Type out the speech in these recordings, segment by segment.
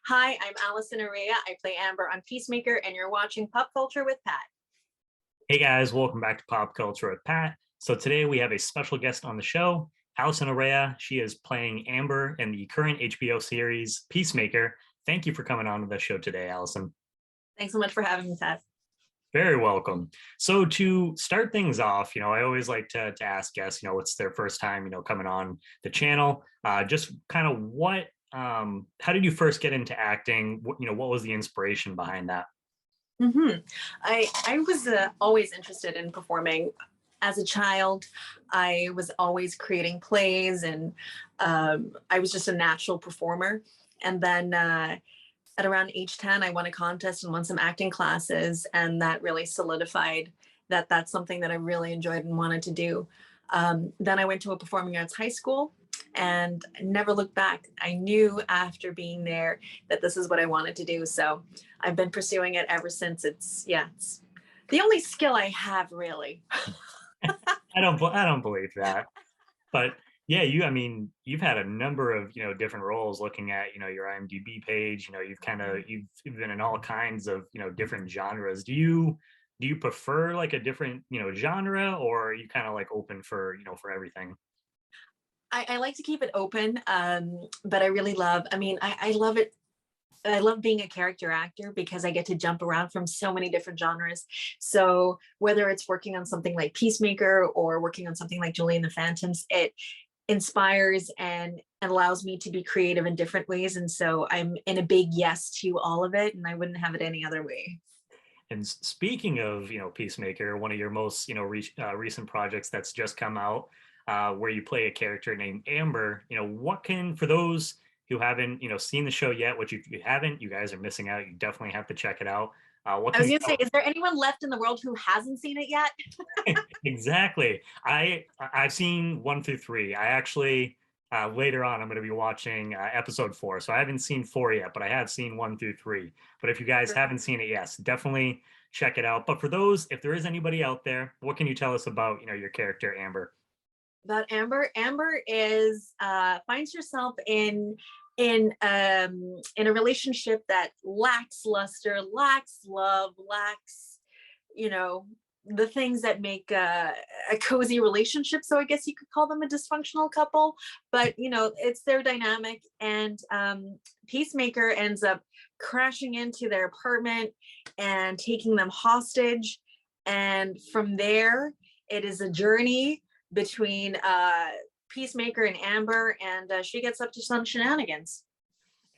Hi, I'm Alison Araya. I play Amber on Peacemaker, and you're watching Pop Culture with Pat. Hey guys, welcome back to Pop Culture with Pat. So today we have a special guest on the show, Alison Araya. She is playing Amber in the current HBO series Peacemaker. Thank you for coming on to the show today, Alison. Thanks so much for having me, Pat. Very welcome. So to start things off, I always like to ask guests, what's their first time, coming on the channel. Just kind of how did you first get into acting? What was the inspiration behind that? I was always interested in performing. As a child, I was always creating plays, and I was just a natural performer. And then at around age 10, I won a contest and won some acting classes, and that really solidified that that's something that I really enjoyed and wanted to do. Then I went to a performing arts high school and never looked back. I knew after being there that this is what I wanted to do. So I've been pursuing it ever since. It's the only skill I have, really. I don't believe that. But yeah, you've had a number of, different roles looking at, your IMDb page, you've been in all kinds of, different genres. Do you prefer like a different, genre, or are you kind of like open for, for everything? I like to keep it open, but I really love, I love it. I love being a character actor because I get to jump around from so many different genres. So whether it's working on something like Peacemaker or working on something like Julie and the Phantoms, it inspires and allows me to be creative in different ways. And so I'm in a big yes to all of it, and I wouldn't have it any other way. And speaking of, Peacemaker, one of your most, recent projects that's just come out, where you play a character named Amber, for those who haven't, seen the show yet, which if you haven't, you guys are missing out. You definitely have to check it out. What I can was you going to say, tell? is there anyone left in the world who hasn't seen it yet? Exactly. I've seen 1 through 3. I actually later on I'm going to be watching episode 4. So I haven't seen 4 yet, but I have seen 1 through 3. But if you guys haven't seen it, yes, definitely check it out. But for those, if there is anybody out there, what can you tell us about your character Amber? About Amber. Amber is finds herself in a relationship that lacks luster, lacks love, lacks you know the things that make a cozy relationship. So I guess you could call them a dysfunctional couple, but it's their dynamic. And Peacemaker ends up crashing into their apartment and taking them hostage. And from there, it is a journey between Peacemaker and Amber, and she gets up to some shenanigans.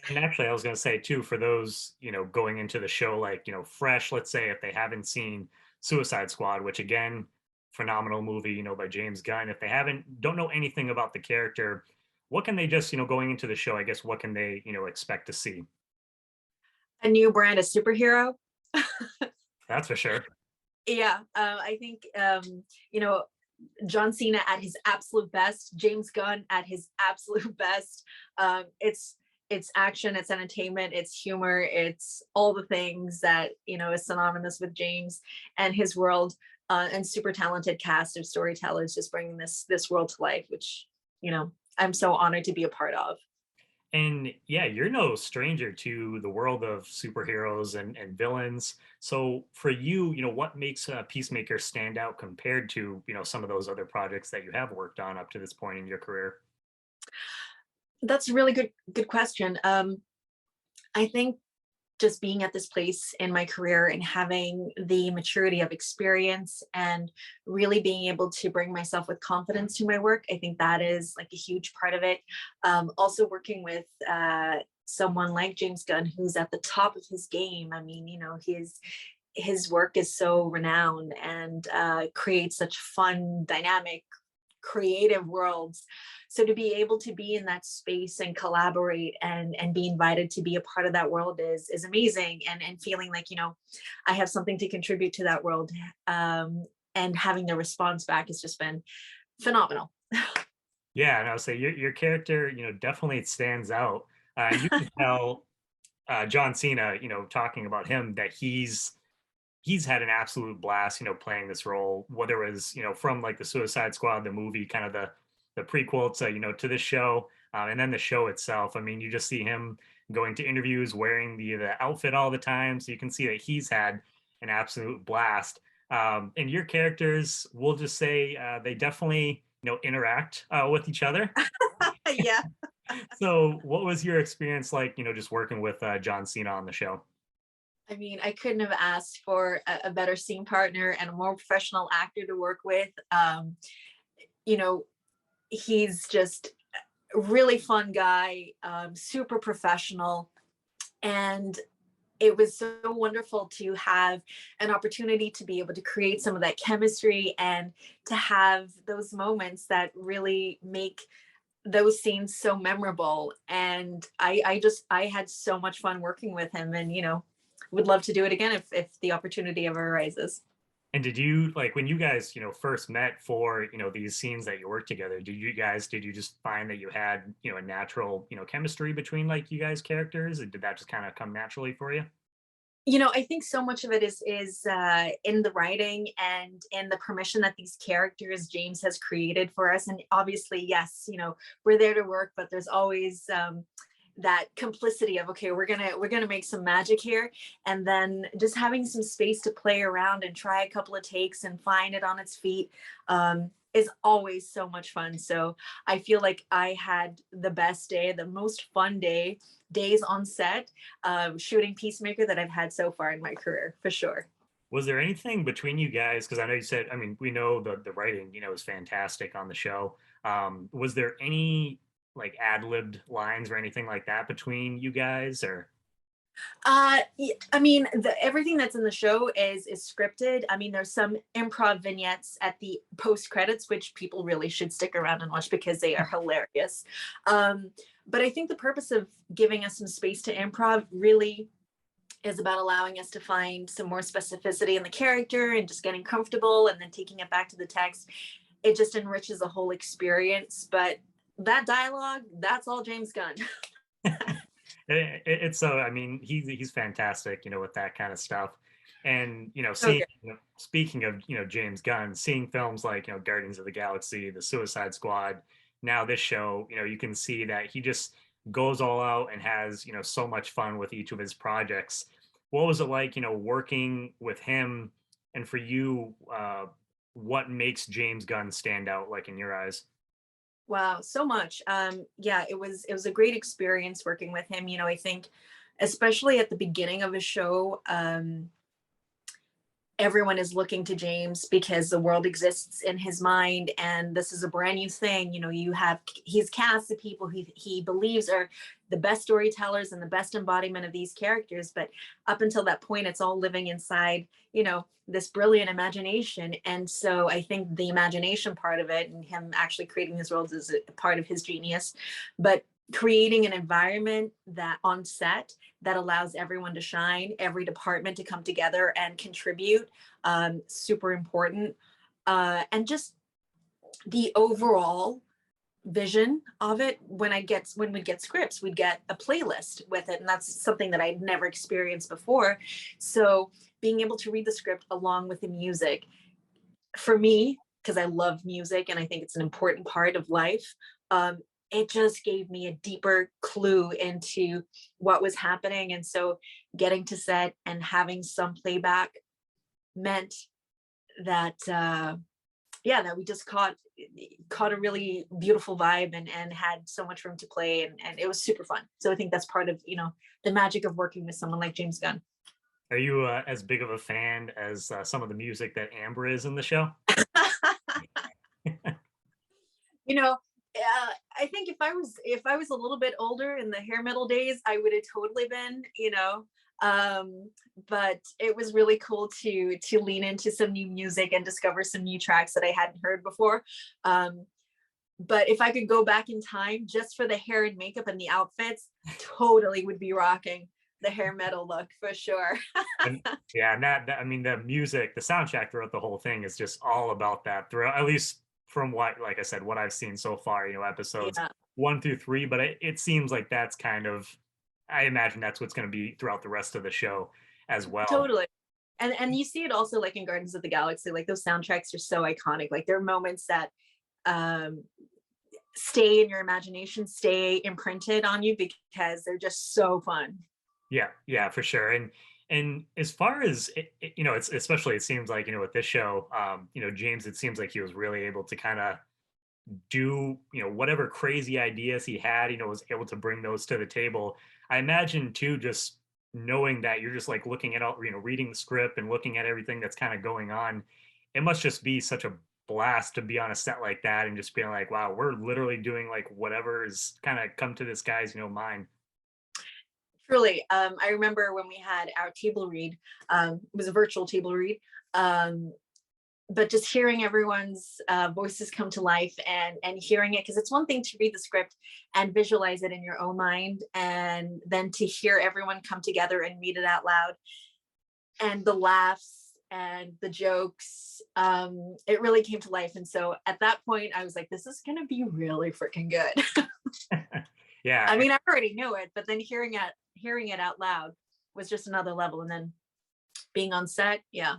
And actually, I was going to say too, for those, going into the show, like, fresh, let's say if they haven't seen Suicide Squad, which again, phenomenal movie, by James Gunn. If they don't know anything about the character, what can they just, going into the show, I guess, what can they, expect to see? A new brand of superhero. That's for sure. Yeah, I think John Cena at his absolute best, James Gunn at his absolute best. It's action, it's entertainment, it's humor, it's all the things that is synonymous with James and his world, and super talented cast of storytellers just bringing this world to life, which I'm so honored to be a part of. And yeah, you're no stranger to the world of superheroes and villains. So for you, what makes Peacemaker stand out compared to, some of those other projects that you have worked on up to this point in your career? That's a really good question. I think just being at this place in my career and having the maturity of experience and really being able to bring myself with confidence to my work, I think that is like a huge part of it. Also working with someone like James Gunn, who's at the top of his game. I mean, his work is so renowned and creates such fun, dynamic, creative worlds. So to be able to be in that space and collaborate and be invited to be a part of that world is amazing. And feeling like I have something to contribute to that world, and having the response back has just been phenomenal. Yeah, and I would say your character, definitely stands out. You can tell John Cena, talking about him, that he's had an absolute blast, playing this role, whether it was, from like the Suicide Squad, the movie, kind of the prequel to, to this show, and then the show itself. I mean, you just see him going to interviews, wearing the outfit all the time. So you can see that he's had an absolute blast. And your characters, we'll just say they definitely interact with each other. Yeah. So what was your experience like, just working with John Cena on the show? I mean, I couldn't have asked for a better scene partner and a more professional actor to work with. You know, he's just a really fun guy, super professional. And it was so wonderful to have an opportunity to be able to create some of that chemistry and to have those moments that really make those scenes so memorable. And I had so much fun working with him, and would love to do it again if the opportunity ever arises. And did you like when you guys, first met for, these scenes that you worked together, did you just find that you had, a natural, chemistry between like you guys characters? And did that just kind of come naturally for you? I think so much of it is in the writing and in the permission that these characters James has created for us. And obviously, yes, we're there to work, but there's always that complicity of, okay, we're gonna make some magic here, and then just having some space to play around and try a couple of takes and find it on its feet is always so much fun. So I feel like I had the best day, the most fun days on set shooting Peacemaker that I've had so far in my career, for sure. Was there anything between you guys? Because I know you said, I mean, we know the writing, is fantastic on the show. Was there any like ad-libbed lines or anything like that between you guys, or? I mean, everything that's in the show is scripted. I mean, there's some improv vignettes at the post credits, which people really should stick around and watch because they are hilarious. Um, but I think the purpose of giving us some space to improv really is about allowing us to find some more specificity in the character and just getting comfortable and then taking it back to the text. It just enriches the whole experience. But that dialogue, that's all James Gunn. It's so, I mean, he's fantastic, with that kind of stuff. And So seeing, good. speaking of James Gunn, seeing films like Guardians of the Galaxy, The Suicide Squad, now this show, you can see that he just goes all out and has so much fun with each of his projects. What was it like, working with him, and for you, what makes James Gunn stand out, like in your eyes? Wow, so much. Yeah, it was a great experience working with him. I think especially at the beginning of his show, everyone is looking to James because the world exists in his mind and this is a brand new thing. He's cast the people he believes are the best storytellers and the best embodiment of these characters. But up until that point, it's all living inside, this brilliant imagination. And so I think the imagination part of it and him actually creating these worlds is a part of his genius. But creating an environment that on set that allows everyone to shine, every department to come together and contribute, super important. And just the overall vision of it. When we get scripts, we'd get a playlist with it, and that's something that I'd never experienced before. So being able to read the script along with the music, for me, because I love music and I think it's an important part of life, it just gave me a deeper clue into what was happening. And so getting to set and having some playback meant that yeah, that we just caught a really beautiful vibe and had so much room to play, and it was super fun. So I think that's part of the magic of working with someone like James Gunn. Are you as big of a fan as some of the music that Amber is in the show? you know I think if I was a little bit older in the hair metal days, I would have totally been, but it was really cool to lean into some new music and discover some new tracks that I hadn't heard before. But if I could go back in time just for the hair and makeup and the outfits, totally would be rocking the hair metal look for sure. And yeah, and I mean, the music, the soundtrack throughout the whole thing is just all about that throughout, at least from what, like I said, what I've seen so far, episodes Yeah, 1 through 3. But it seems like that's kind of, I imagine that's what's going to be throughout the rest of the show as well. totally. And you see it also like in Gardens of the Galaxy, like those soundtracks are so iconic. Like there are moments that um stay in your imagination, stay imprinted on you because they're just so fun. Yeah, yeah, for sure. And as far as you know, it's especially it seems like, you know, with this show, you know, James, it seems like he was really able to kind of do, you know, whatever crazy ideas he had, you know, was able to bring those to the table. I imagine too, just knowing that you're just like looking at all, you know, reading the script and looking at everything that's kind of going on. It must just be such a blast to be on a set like that and just being like, wow, we're literally doing like whatever is kind of come to this guy's, you know, mind. Truly, I remember when we had our table read. It was a virtual table read, um, but just hearing everyone's voices come to life and hearing it, because it's one thing to read the script and visualize it in your own mind, and then to hear everyone come together and read it out loud, and the laughs and the jokes, it really came to life. And so at that point, I was like, this is going to be really freaking good. Yeah, I mean, I already knew it, but then hearing it out loud was just another level. And then being on set, yeah.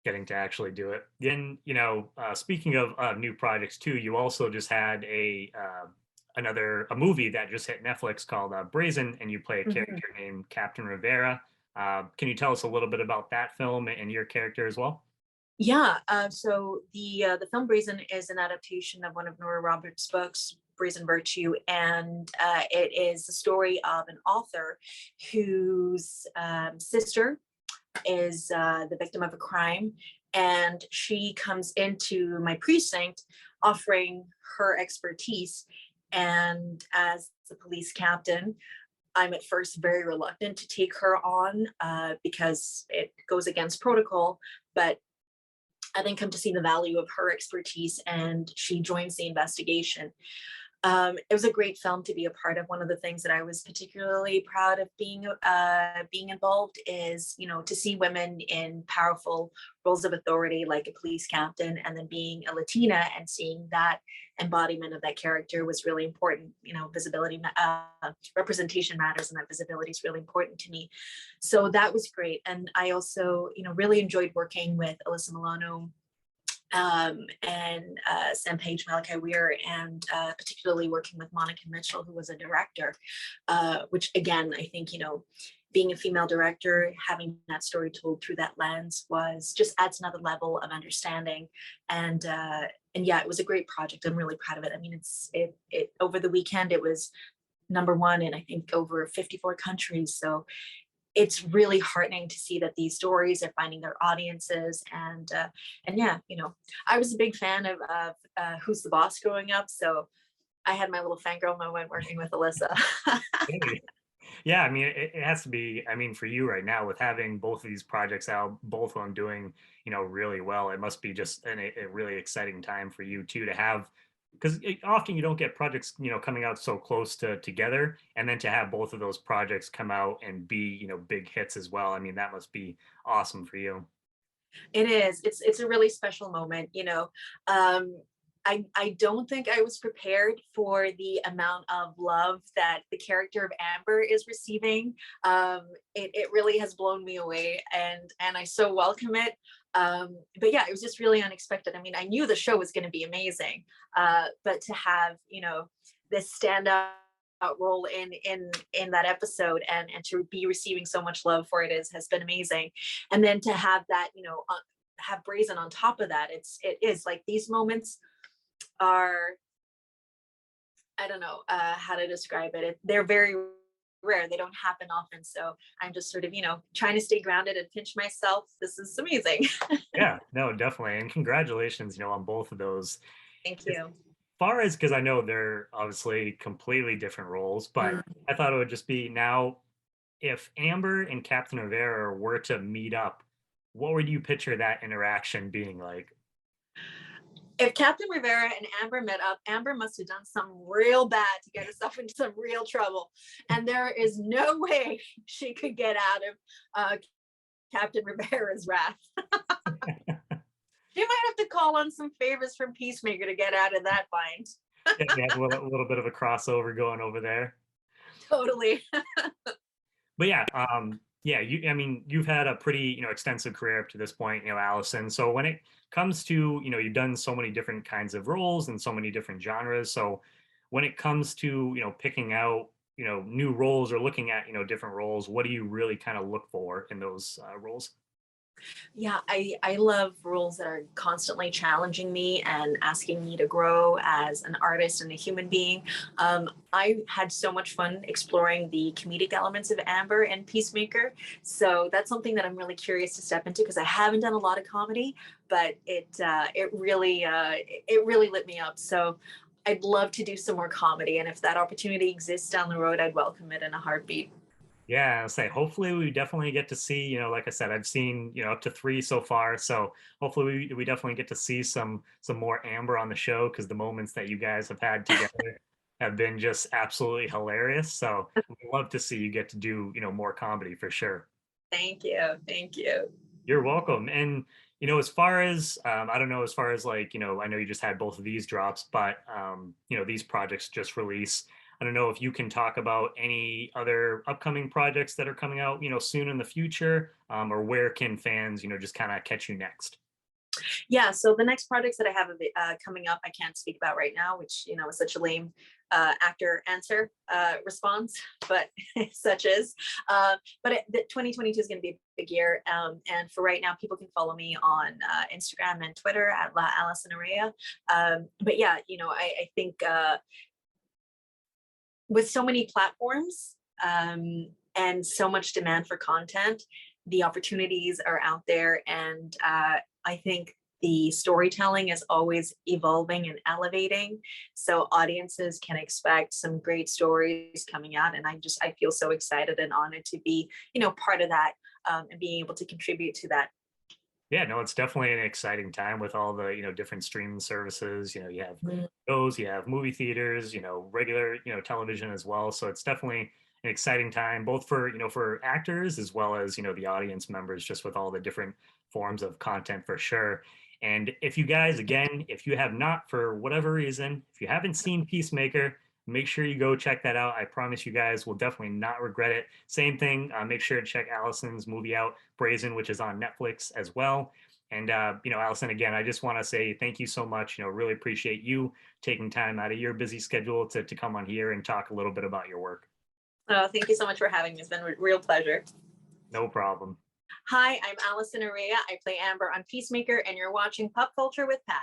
getting to actually do it. Then, you know, speaking of new projects too, you also just had a movie that just hit Netflix called Brazen, and you play a Mhm. character named Captain Rivera. Can you tell us a little bit about that film and your character as well? Yeah. So the film Brazen is an adaptation of one of Nora Roberts' books, Brazen Virtue, and it is the story of an author whose sister is the victim of a crime, and she comes into my precinct offering her expertise. And as the police captain, I'm at first very reluctant to take her on because it goes against protocol. But I then come to see the value of her expertise, and she joins the investigation. It was a great film to be a part of. One of the things that I was particularly proud of being involved is, you know, to see women in powerful roles of authority, like a police captain, and then being a Latina and seeing that embodiment of that character was really important. You know, representation matters, and that visibility is really important to me. So that was great, and I also, you know, really enjoyed working with Alyssa Milano, and Sam Page, Malachi Weir, and particularly working with Monica Mitchell, who was a director, which again, I think, you know, being a female director, having that story told through that lens was just adds another level of understanding. And yeah, it was a great project. I'm really proud of it. I mean, it over the weekend, it was number one in I think over 54 countries. So it's really heartening to see that these stories are finding their audiences. And yeah, you know, I was a big fan of Who's the Boss growing up, so I had my little fangirl moment working with Alyssa. Hey. Yeah, I mean, it has to be. I mean, for you right now, with having both of these projects out, both of them doing, you know, really well, it must be just a really exciting time for you too to have, because often you don't get projects, you know, coming out so close to together, and then to have both of those projects come out and be, you know, big hits as well. I mean, that must be awesome for you. It is. It's a really special moment, you know. I don't think I was prepared for the amount of love that the character of Amber is receiving. It really has blown me away, and I so welcome it. But yeah, it was just really unexpected. I mean, I knew the show was going to be amazing, but to have, you know, this standout role in that episode, and to be receiving so much love for it has been amazing. And then to have that, you know, have Brazen on top of that, it is like these moments are, I don't know how to describe it. They're very rare. They don't happen often. So I'm just sort of, you know, trying to stay grounded and pinch myself. This is amazing. Yeah, no, definitely, and congratulations, you know, on both of those. Thank As you. far as because I know they're obviously completely different roles, but Mm. I thought it would just be now if Amber and Captain Rivera were to meet up, what would you picture that interaction being like? If Captain Rivera and Amber met up, Amber must have done something real bad to get herself into some real trouble. And there is no way she could get out of Captain Rivera's wrath. She might have to call on some favors from Peacemaker to get out of that bind. Yeah, they have a little bit of a crossover going over there. Totally. But yeah, yeah, I mean, you've had a pretty, you know, extensive career up to this point, you know, Allison. So when it comes to, you know, you've done so many different kinds of roles and so many different genres. So when it comes to, picking out, new roles or looking at, different roles, what do you really kind of look for in those roles? Yeah, I love roles that are constantly challenging me and asking me to grow as an artist and a human being. I had so much fun exploring the comedic elements of Amber and Peacemaker, so that's something that I'm really curious to step into because I haven't done a lot of comedy, but it really lit me up. So I'd love to do some more comedy, and if that opportunity exists down the road, I'd welcome it in a heartbeat. Yeah, I'll say hopefully we definitely get to see, like I said, I've seen, up to three so far. So hopefully we definitely get to see some more Amber on the show because the moments that you guys have had together have been just absolutely hilarious. So we'd love to see you get to do, more comedy for sure. Thank you, thank you. You're welcome. And as far as I don't know, as far as like, I know you just had both of these drops, but these projects just release. I don't know if you can talk about any other upcoming projects that are coming out, soon in the future, or where can fans, just kind of catch you next. Yeah, so the next projects that I have coming up, I can't speak about right now, which is such a lame actor answer response, but such is. The 2022 is going to be a big year, and for right now, people can follow me on Instagram and Twitter at Alison Araya. But yeah, I think with so many platforms and so much demand for content, the opportunities are out there, and I think the storytelling is always evolving and elevating, so audiences can expect some great stories coming out, and I feel so excited and honored to be part of that, and being able to contribute to that. Yeah, no, it's definitely an exciting time with all the, different streaming services. You have Mm. shows, you have movie theaters, regular, television as well. So it's definitely an exciting time, both for, for actors as well as, the audience members, just with all the different forms of content for sure. And if you guys, again, if you have not, for whatever reason, if you haven't seen Peacemaker, make sure you go check that out. I promise you guys will definitely not regret it. Same thing, make sure to check Allison's movie out, Brazen, which is on Netflix as well. And Allison, again, I just want to say thank you so much. Really appreciate you taking time out of your busy schedule to come on here and talk a little bit about your work. Oh, thank you so much for having me. It's been a real pleasure. No problem. Hi, I'm Alison Araya. I play Amber on Peacemaker, and you're watching Pop Culture with Pat.